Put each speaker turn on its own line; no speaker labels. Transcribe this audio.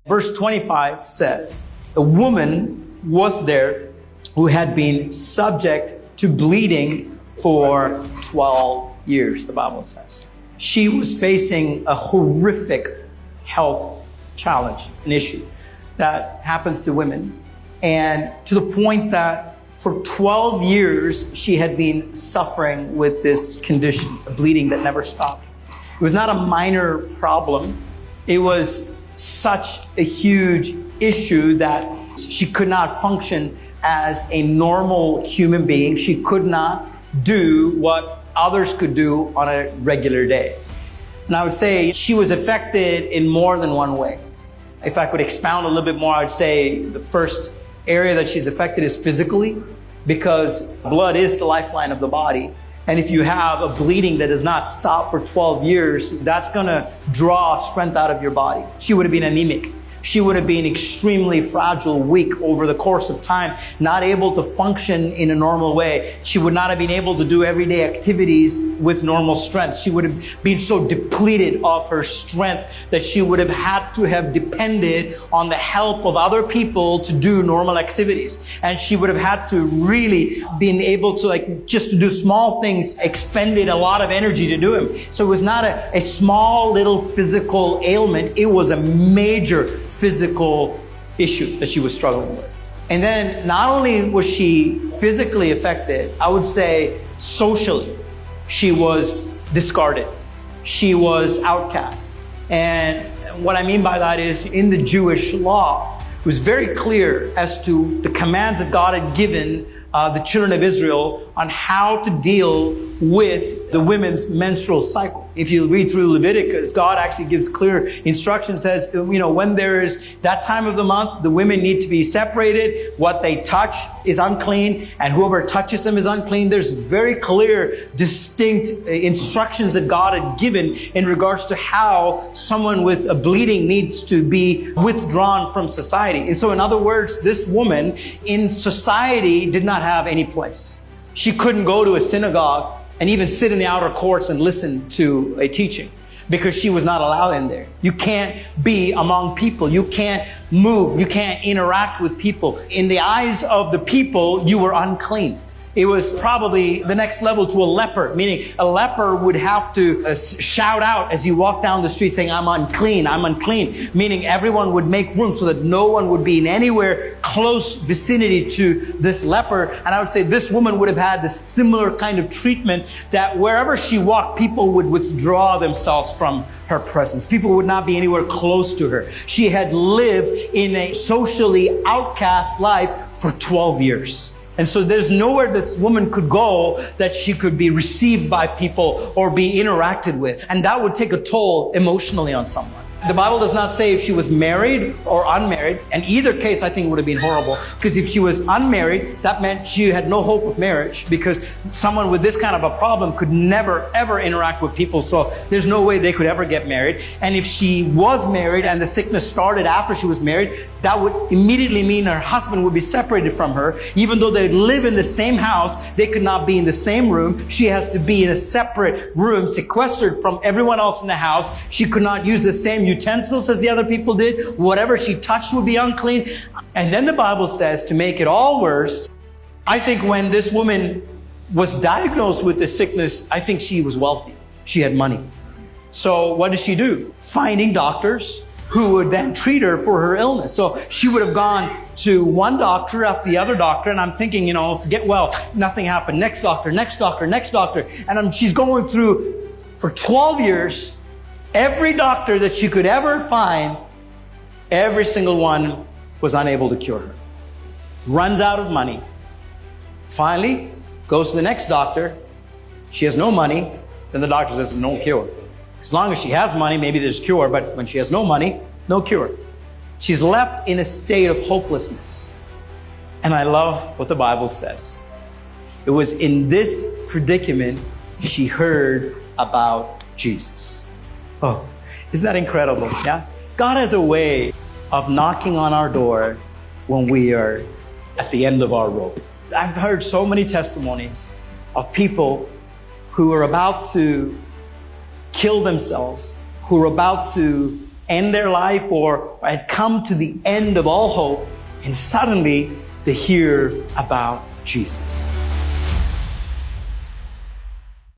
Verse 25 says, a woman was there who had been subject to bleeding for 12 years, the Bible says. She was facing a horrific health challenge, an issue that happens to women. And to the point that for 12 years, she had been suffering with this condition, a bleeding that never stopped. It was not a minor problem. It was such a huge issue that she could not function as a normal human being. She could not do what others could do on a regular day. And I would say she was affected in more than one way. If I could expound a little bit more, I would say the first area that she's affected is physically, because blood is the lifeline of the body. And if you have a bleeding that does not stop for 12 years, that's going to draw strength out of your body. She would have been anemic. She would have been extremely fragile, weak over the course of time, not able to function in a normal way. She would not have been able to do everyday activities with normal strength. She would have been so depleted of her strength that she would have had to have depended on the help of other people to do normal activities. And she would have had to really been able to just to do small things, expended a lot of energy to do them. So it was not a small little physical ailment. It was a major physical issue that she was struggling with. And then not only was she physically affected, I would say socially, she was discarded. She was outcast. And what I mean by that is in the Jewish law, it was very clear as to the commands that God had given the children of Israel on how to deal with the women's menstrual cycle. If you read through Leviticus, God actually gives clear instructions, says, when there is that time of the month, the women need to be separated. What they touch is unclean, and whoever touches them is unclean. There's very clear, distinct instructions that God had given in regards to how someone with a bleeding needs to be withdrawn from society. And so in other words, this woman in society did not have any place. She couldn't go to a synagogue and even sit in the outer courts and listen to a teaching because she was not allowed in there. You can't be among people. You can't move. You can't interact with people. In the eyes of the people, you were unclean. It was probably the next level to a leper, meaning a leper would have to shout out as you walk down the street saying, I'm unclean, meaning everyone would make room so that no one would be in anywhere close vicinity to this leper. And I would say this woman would have had the similar kind of treatment that wherever she walked, people would withdraw themselves from her presence. People would not be anywhere close to her. She had lived in a socially outcast life for 12 years. And so there's nowhere this woman could go that she could be received by people or be interacted with. And that would take a toll emotionally on someone. The Bible does not say if she was married or unmarried. In either case, I think it would have been horrible. Because if she was unmarried, that meant she had no hope of marriage, because someone with this kind of a problem could never, ever interact with people. So there's no way they could ever get married. And if she was married and the sickness started after she was married, that would immediately mean her husband would be separated from her. Even though they live in the same house, they could not be in the same room. She has to be in a separate room, sequestered from everyone else in the house. She could not use the same utensils as the other people did. Whatever she touched would be unclean. And then the Bible says, to make it all worse, I think when this woman was diagnosed with the sickness, I think she was wealthy. She had money. So what did she do? Finding doctors who would then treat her for her illness. So she would have gone to one doctor after the other doctor, and I'm thinking, get well. Nothing happened. Next doctor, next doctor, next doctor. And she's going through, for 12 years, every doctor that she could ever find, every single one was unable to cure her. Runs out of money. Finally, goes to the next doctor. She has no money. Then the doctor says, no cure. As long as she has money, maybe there's cure, but when she has no money, no cure. She's left in a state of hopelessness. And I love what the Bible says. It was in this predicament she heard about Jesus. Oh, isn't that incredible? Yeah? God has a way of knocking on our door when we are at the end of our rope. I've heard so many testimonies of people who are about to kill themselves, who are about to end their life or had come to the end of all hope, and suddenly they hear about Jesus.